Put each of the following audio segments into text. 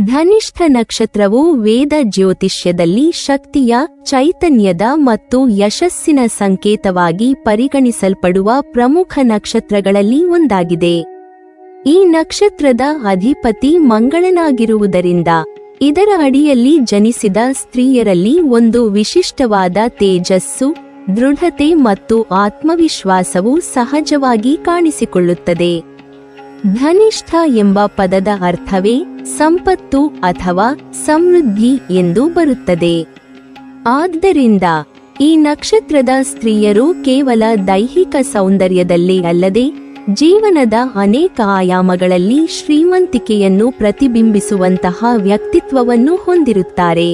ಧನಿಷ್ಠ ನಕ್ಷತ್ರವು ವೇದ ಜ್ಯೋತಿಷ್ಯದಲ್ಲಿ ಶಕ್ತಿಯ, ಚೈತನ್ಯದ ಮತ್ತು ಯಶಸ್ಸಿನ ಸಂಕೇತವಾಗಿ ಪರಿಗಣಿಸಲ್ಪಡುವ ಪ್ರಮುಖ ನಕ್ಷತ್ರಗಳಲ್ಲಿ ಒಂದಾಗಿದೆ. ಈ ನಕ್ಷತ್ರದ ಅಧಿಪತಿ ಮಂಗಳನಾಗಿರುವುದರಿಂದ ಇದರ ಅಡಿಯಲ್ಲಿ ಜನಿಸಿದ ಸ್ತ್ರೀಯರಲ್ಲಿ ಒಂದು ವಿಶಿಷ್ಟವಾದ ತೇಜಸ್ಸು, ದೃಢತೆ ಮತ್ತು ಆತ್ಮವಿಶ್ವಾಸವು ಸಹಜವಾಗಿ ಕಾಣಿಸಿಕೊಳ್ಳುತ್ತದೆ. ಧನಿಷ್ಠ ಎಂಬ ಪದದ ಅರ್ಥವೇ ಸಂಪತ್ತು ಅಥವಾ ಸಮೃದ್ಧಿ ಎಂದು ಬರುತ್ತದೆ. ಆದ್ದರಿಂದ ಈ ನಕ್ಷತ್ರದ ಸ್ತ್ರೀಯರು ಕೇವಲ ದೈಹಿಕ ಸೌಂದರ್ಯದಲ್ಲೇ ಅಲ್ಲದೆ ಜೀವನದ ಅನೇಕ ಆಯಾಮಗಳಲ್ಲಿ ಶ್ರೀಮಂತಿಕೆಯನ್ನು ಪ್ರತಿಬಿಂಬಿಸುವಂತಹ ವ್ಯಕ್ತಿತ್ವವನ್ನು ಹೊಂದಿರುತ್ತಾರೆ.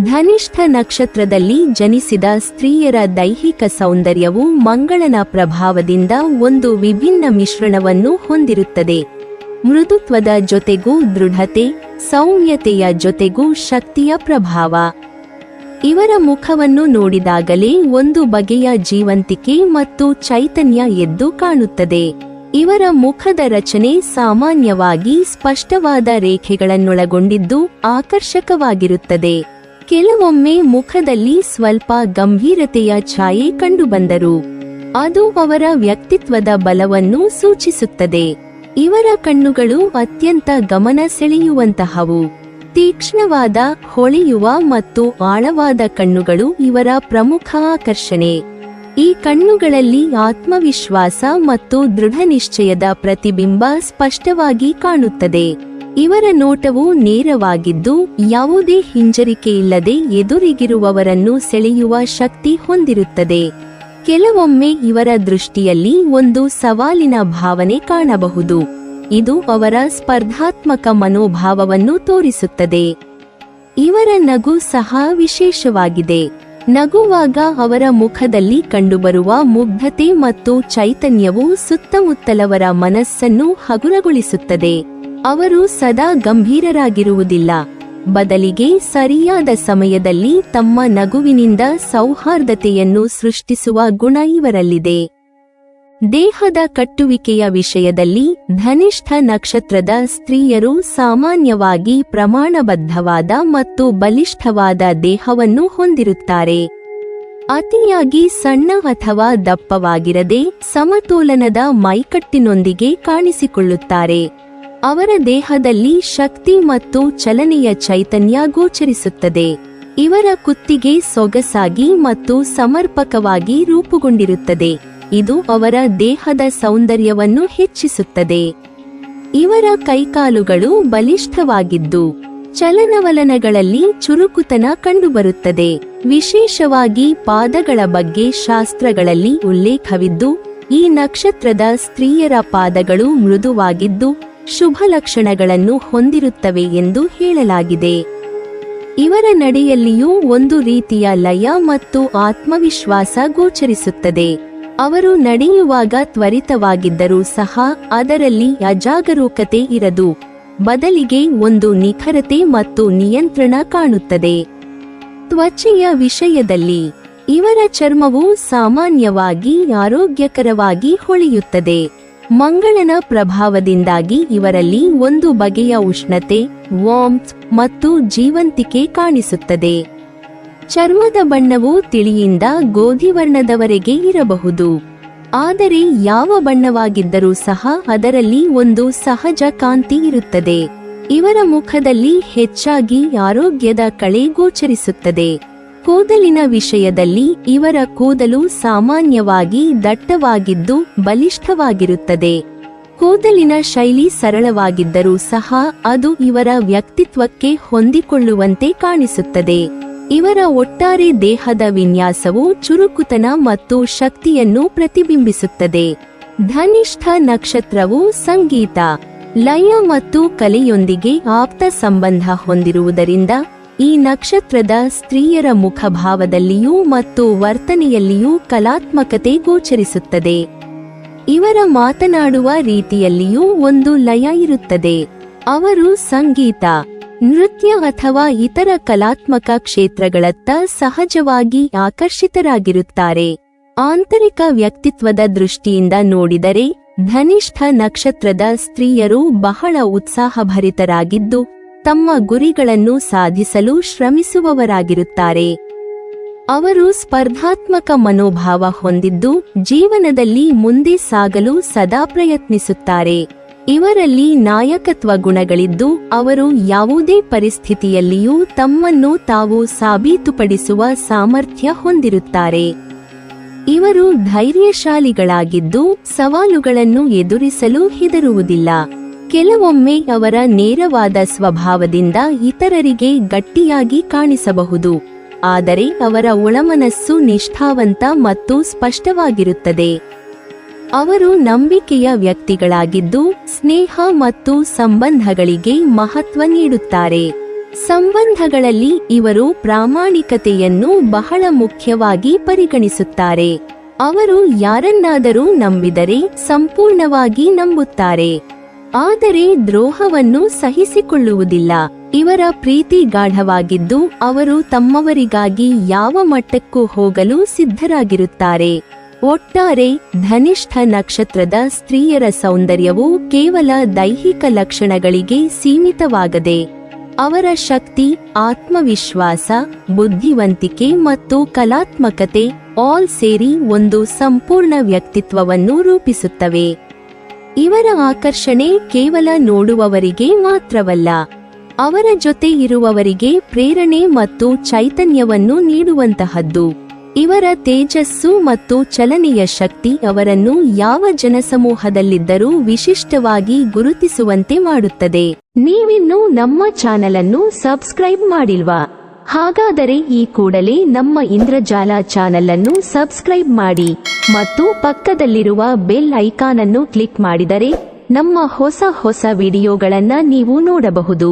ಧನಿಷ್ಠ ನಕ್ಷತ್ರದಲ್ಲಿ ಜನಿಸಿದ ಸ್ತ್ರೀಯರ ದೈಹಿಕ ಸೌಂದರ್ಯವು ಮಂಗಳನ ಪ್ರಭಾವದಿಂದ ಒಂದು ವಿಭಿನ್ನ ಮಿಶ್ರಣವನ್ನು ಹೊಂದಿರುತ್ತದೆ. ಮೃದುತ್ವದ ಜೊತೆಗೂ ದೃಢತೆ, ಸೌಮ್ಯತೆಯ ಜೊತೆಗೂ ಶಕ್ತಿಯ ಪ್ರಭಾವ. ಇವರ ಮುಖವನ್ನು ನೋಡಿದಾಗಲೇ ಒಂದು ಬಗೆಯ ಜೀವಂತಿಕೆ ಮತ್ತು ಚೈತನ್ಯ ಎದ್ದು ಕಾಣುತ್ತದೆ. ಇವರ ಮುಖದ ರಚನೆ ಸಾಮಾನ್ಯವಾಗಿ ಸ್ಪಷ್ಟವಾದ ರೇಖೆಗಳನ್ನೊಳಗೊಂಡಿದ್ದು ಆಕರ್ಷಕವಾಗಿರುತ್ತದೆ. ಕೆಲವೊಮ್ಮೆ ಮುಖದಲ್ಲಿ ಸ್ವಲ್ಪ ಗಂಭೀರತೆಯ ಛಾಯೆ ಕಂಡುಬಂದರೂ ಅದು ಅವರ ವ್ಯಕ್ತಿತ್ವದ ಬಲವನ್ನು ಸೂಚಿಸುತ್ತದೆ. ಇವರ ಕಣ್ಣುಗಳು ಅತ್ಯಂತ ಗಮನ ಸೆಳೆಯುವಂತಹವು. ತೀಕ್ಷ್ಣವಾದ, ಹೊಳೆಯುವ ಮತ್ತು ಆಳವಾದ ಕಣ್ಣುಗಳು ಇವರ ಪ್ರಮುಖ ಆಕರ್ಷಣೆ. ಈ ಕಣ್ಣುಗಳಲ್ಲಿ ಆತ್ಮವಿಶ್ವಾಸ ಮತ್ತು ದೃಢನಿಶ್ಚಯದ ಪ್ರತಿಬಿಂಬ ಸ್ಪಷ್ಟವಾಗಿ ಕಾಣುತ್ತದೆ. ಇವರ ನೋಟವು ನೇರವಾಗಿದ್ದು ಯಾವುದೇ ಹಿಂಜರಿಕೆಯಿಲ್ಲದೆ ಎದುರಿಗಿರುವವರನ್ನು ಸೆಳೆಯುವ ಶಕ್ತಿ ಹೊಂದಿರುತ್ತದೆ. ಕೆಲವೊಮ್ಮೆ ಇವರ ದೃಷ್ಟಿಯಲ್ಲಿ ಒಂದು ಸವಾಲಿನ ಭಾವನೆ ಕಾಣಬಹುದು. ಇದು ಅವರ ಸ್ಪರ್ಧಾತ್ಮಕ ಮನೋಭಾವವನ್ನು ತೋರಿಸುತ್ತದೆ. ಇವರ ನಗು ಸಹ ವಿಶೇಷವಾಗಿದೆ. ನಗುವಾಗ ಅವರ ಮುಖದಲ್ಲಿ ಕಂಡುಬರುವ ಮುಗ್ಧತೆ ಮತ್ತು ಚೈತನ್ಯವು ಸುತ್ತಮುತ್ತಲವರ ಮನಸ್ಸನ್ನು ಹಗುರಗೊಳಿಸುತ್ತದೆ. ಅವರು ಸದಾ ಗಂಭೀರರಾಗಿರುವುದಿಲ್ಲ, ಬದಲಿಗೆ ಸರಿಯಾದ ಸಮಯದಲ್ಲಿ ತಮ್ಮ ನಗುವಿನಿಂದ ಸೌಹಾರ್ದತೆಯನ್ನು ಸೃಷ್ಟಿಸುವ ಗುಣ ಇವರಲ್ಲಿದೆ. ದೇಹದ ಕಟ್ಟುವಿಕೆಯ ವಿಷಯದಲ್ಲಿ ಧನಿಷ್ಠ ನಕ್ಷತ್ರದ ಸ್ತ್ರೀಯರು ಸಾಮಾನ್ಯವಾಗಿ ಪ್ರಮಾಣಬದ್ಧವಾದ ಮತ್ತು ಬಲಿಷ್ಠವಾದ ದೇಹವನ್ನು ಹೊಂದಿರುತ್ತಾರೆ. ಅತಿಯಾಗಿ ಸಣ್ಣ ಅಥವಾ ದಪ್ಪವಾಗಿರದೆ ಸಮತೋಲನದ ಮೈಕಟ್ಟಿನೊಂದಿಗೆ ಕಾಣಿಸಿಕೊಳ್ಳುತ್ತಾರೆ. ಅವರ ದೇಹದಲ್ಲಿ ಶಕ್ತಿ ಮತ್ತು ಚಲನೆಯ ಚೈತನ್ಯ ಗೋಚರಿಸುತ್ತದೆ. ಇವರ ಕುತ್ತಿಗೆ ಸೊಗಸಾಗಿ ಮತ್ತು ಸಮರ್ಪಕವಾಗಿ ರೂಪುಗೊಂಡಿರುತ್ತದೆ. ಇದು ಅವರ ದೇಹದ ಸೌಂದರ್ಯವನ್ನು ಹೆಚ್ಚಿಸುತ್ತದೆ. ಇವರ ಕೈಕಾಲುಗಳು ಬಲಿಷ್ಠವಾಗಿದ್ದು ಚಲನವಲನಗಳಲ್ಲಿ ಚುರುಕುತನ ಕಂಡುಬರುತ್ತದೆ. ವಿಶೇಷವಾಗಿ ಪಾದಗಳ ಬಗ್ಗೆ ಶಾಸ್ತ್ರಗಳಲ್ಲಿ ಉಲ್ಲೇಖವಿದ್ದು, ಈ ನಕ್ಷತ್ರದ ಸ್ತ್ರೀಯರ ಪಾದಗಳು ಮೃದುವಾಗಿದ್ದು ಶುಭ ಲಕ್ಷಣಗಳನ್ನು ಹೊಂದಿರುತ್ತವೆ ಎಂದು ಹೇಳಲಾಗಿದೆ. ಇವರ ನಡೆಯಲ್ಲಿಯೂ ಒಂದು ರೀತಿಯ ಲಯ ಮತ್ತು ಆತ್ಮವಿಶ್ವಾಸ ಗೋಚರಿಸುತ್ತದೆ. ಅವರು ನಡೆಯುವಾಗ ತ್ವರಿತವಾಗಿದ್ದರೂ ಸಹ ಅದರಲ್ಲಿ ಅಜಾಗರೂಕತೆ ಇರದು, ಬದಲಿಗೆ ಒಂದು ನಿಖರತೆ ಮತ್ತು ನಿಯಂತ್ರಣ ಕಾಣುತ್ತದೆ. ತ್ವಚೆಯ ವಿಷಯದಲ್ಲಿ ಇವರ ಚರ್ಮವು ಸಾಮಾನ್ಯವಾಗಿ ಆರೋಗ್ಯಕರವಾಗಿ ಹೊಳೆಯುತ್ತದೆ. ಮಂಗಳನ ಪ್ರಭಾವದಿಂದಾಗಿ ಇವರಲ್ಲಿ ಒಂದು ಬಗೆಯ ಉಷ್ಣತೆ, ವಾರ್ಮ್ತ್ ಮತ್ತು ಜೀವಂತಿಕೆ ಕಾಣಿಸುತ್ತದೆ. ಚರ್ಮದ ಬಣ್ಣವು ತಿಳಿಯಿಂದ ಗೋಧಿ ವರ್ಣದವರೆಗೆ ಇರಬಹುದು, ಆದರೆ ಯಾವ ಬಣ್ಣವಾಗಿದ್ದರೂ ಸಹ ಅದರಲ್ಲಿ ಒಂದು ಸಹಜ ಕಾಂತಿ ಇರುತ್ತದೆ. ಇವರ ಮುಖದಲ್ಲಿ ಹೆಚ್ಚಾಗಿ ಆರೋಗ್ಯದ ಕಳೆ ಗೋಚರಿಸುತ್ತದೆ. ಕೂದಲಿನ ವಿಷಯದಲ್ಲಿ ಇವರ ಕೂದಲು ಸಾಮಾನ್ಯವಾಗಿ ದಟ್ಟವಾಗಿದ್ದು ಬಲಿಷ್ಠವಾಗಿರುತ್ತದೆ. ಕೂದಲಿನ ಶೈಲಿ ಸರಳವಾಗಿದ್ದರೂ ಸಹ ಅದು ಇವರ ವ್ಯಕ್ತಿತ್ವಕ್ಕೆ ಹೊಂದಿಕೊಳ್ಳುವಂತೆ ಕಾಣಿಸುತ್ತದೆ. ಇವರ ಒಟ್ಟಾರೆ ದೇಹದ ವಿನ್ಯಾಸವು ಚುರುಕುತನ ಮತ್ತು ಶಕ್ತಿಯನ್ನು ಪ್ರತಿಬಿಂಬಿಸುತ್ತದೆ. ಧನಿಷ್ಠ ನಕ್ಷತ್ರವು ಸಂಗೀತ, ಲಯ ಮತ್ತು ಕಲೆಯೊಂದಿಗೆ ಆಪ್ತ ಸಂಬಂಧ ಹೊಂದಿರುವುದರಿಂದ ಈ ನಕ್ಷತ್ರದ ಸ್ತ್ರೀಯರ ಮುಖಭಾವದಲ್ಲಿಯೂ ಮತ್ತು ವರ್ತನೆಯಲ್ಲಿಯೂ ಕಲಾತ್ಮಕತೆ ಗೋಚರಿಸುತ್ತದೆ. ಇವರ ಮಾತನಾಡುವ ರೀತಿಯಲ್ಲಿಯೂ ಒಂದು ಲಯ ಇರುತ್ತದೆ. ಅವರು ಸಂಗೀತ, ನೃತ್ಯ ಅಥವಾ ಇತರ ಕಲಾತ್ಮಕ ಕ್ಷೇತ್ರಗಳತ್ತ ಸಹಜವಾಗಿ ಆಕರ್ಷಿತರಾಗಿರುತ್ತಾರೆ. ಆಂತರಿಕ ವ್ಯಕ್ತಿತ್ವದ ದೃಷ್ಟಿಯಿಂದ ನೋಡಿದರೆ, ಧನಿಷ್ಠ ನಕ್ಷತ್ರದ ಸ್ತ್ರೀಯರು ಬಹಳ ಉತ್ಸಾಹಭರಿತರಾಗಿದ್ದು ತಮ್ಮ ಗುರಿಗಳನ್ನು ಸಾಧಿಸಲು ಶ್ರಮಿಸುವವರಾಗಿರುತ್ತಾರೆ. ಅವರು ಸ್ಪರ್ಧಾತ್ಮಕ ಮನೋಭಾವ ಹೊಂದಿದ್ದು ಜೀವನದಲ್ಲಿ ಮುಂದೆ ಸಾಗಲು ಸದಾ ಪ್ರಯತ್ನಿಸುತ್ತಾರೆ. ಇವರಲ್ಲಿ ನಾಯಕತ್ವ ಗುಣಗಳಿದ್ದು ಅವರು ಯಾವುದೇ ಪರಿಸ್ಥಿತಿಯಲ್ಲಿಯೂ ತಮ್ಮನ್ನು ತಾವು ಸಾಬೀತುಪಡಿಸುವ ಸಾಮರ್ಥ್ಯ ಹೊಂದಿರುತ್ತಾರೆ. ಇವರು ಧೈರ್ಯಶಾಲಿಗಳಾಗಿದ್ದು ಸವಾಲುಗಳನ್ನು ಎದುರಿಸಲು ಹೆದರುವುದಿಲ್ಲ. ಕೆಲವೊಮ್ಮೆ ಅವರ ನೇರವಾದ ಸ್ವಭಾವದಿಂದ ಇತರರಿಗೆ ಗಟ್ಟಿಯಾಗಿ ಕಾಣಿಸಬಹುದು, ಆದರೆ ಅವರ ಒಳಮನಸ್ಸು ನಿಷ್ಠಾವಂತ ಮತ್ತು ಸ್ಪಷ್ಟವಾಗಿರುತ್ತದೆ. ಅವರು ನಂಬಿಕೆಯ ವ್ಯಕ್ತಿಗಳಾಗಿದ್ದು ಸ್ನೇಹ ಮತ್ತು ಸಂಬಂಧಗಳಿಗೆ ಮಹತ್ವ ನೀಡುತ್ತಾರೆ. ಸಂಬಂಧಗಳಲ್ಲಿ ಇವರು ಪ್ರಾಮಾಣಿಕತೆಯನ್ನು ಬಹಳ ಮುಖ್ಯವಾಗಿ ಪರಿಗಣಿಸುತ್ತಾರೆ. ಅವರು ಯಾರನ್ನಾದರೂ ನಂಬಿದರೆ ಸಂಪೂರ್ಣವಾಗಿ ನಂಬುತ್ತಾರೆ, ಆದರೆ ದ್ರೋಹವನ್ನು ಸಹಿಸಿಕೊಳ್ಳುವುದಿಲ್ಲ. ಇವರ ಪ್ರೀತಿ ಗಾಢವಾಗಿದ್ದು ಅವರು ತಮ್ಮವರಿಗಾಗಿ ಯಾವ ಮಟ್ಟಕ್ಕೂ ಹೋಗಲು ಸಿದ್ಧರಾಗಿರುತ್ತಾರೆ. ಒಟ್ಟಾರೆ ಧನಿಷ್ಠ ನಕ್ಷತ್ರದ ಸ್ತ್ರೀಯರ ಸೌಂದರ್ಯವು ಕೇವಲ ದೈಹಿಕ ಲಕ್ಷಣಗಳಿಗೆ ಸೀಮಿತವಾಗದೆ ಅವರ ಶಕ್ತಿ, ಆತ್ಮವಿಶ್ವಾಸ, ಬುದ್ಧಿವಂತಿಕೆ ಮತ್ತು ಕಲಾತ್ಮಕತೆ ಆಲ್ ಸೇರಿ ಒಂದು ಸಂಪೂರ್ಣ ವ್ಯಕ್ತಿತ್ವವನ್ನು ರೂಪಿಸುತ್ತವೆ. ಇವರ ಆಕರ್ಷಣೆ ಕೇವಲ ನೋಡುವವರಿಗೆ ಮಾತ್ರವಲ್ಲ, ಅವರ ಜೊತೆ ಇರುವವರಿಗೆ ಪ್ರೇರಣೆ ಮತ್ತು ಚೈತನ್ಯವನ್ನು ನೀಡುವಂತಹದ್ದು. ಇವರ ತೇಜಸ್ಸು ಮತ್ತು ಚಲನೆಯ ಶಕ್ತಿ ಅವರನ್ನು ಯಾವ ಜನಸಮೂಹದಲ್ಲಿದ್ದರೂ ವಿಶಿಷ್ಟವಾಗಿ ಗುರುತಿಸುವಂತೆ ಮಾಡುತ್ತದೆ. ನೀವಿನ್ನೂ ನಮ್ಮ ಚಾನೆಲ್ ಅನ್ನು ಸಬ್ಸ್ಕ್ರೈಬ್ ಮಾಡಿಲ್ವಾ? ಹಾಗಾದರೆ ಈ ಕೂಡಲೇ ನಮ್ಮ ಇಂದ್ರಜಾಲ ಚಾನೆಲ್ ಅನ್ನು ಸಬ್ಸ್ಕ್ರೈಬ್ ಮಾಡಿ ಮತ್ತು ಪಕ್ಕದಲ್ಲಿರುವ ಬೆಲ್ ಐಕಾನ್ ಅನ್ನು ಕ್ಲಿಕ್ ಮಾಡಿದರೆ ನಮ್ಮ ಹೊಸ ವಿಡಿಯೋಗಳನ್ನು ನೀವು ನೋಡಬಹುದು.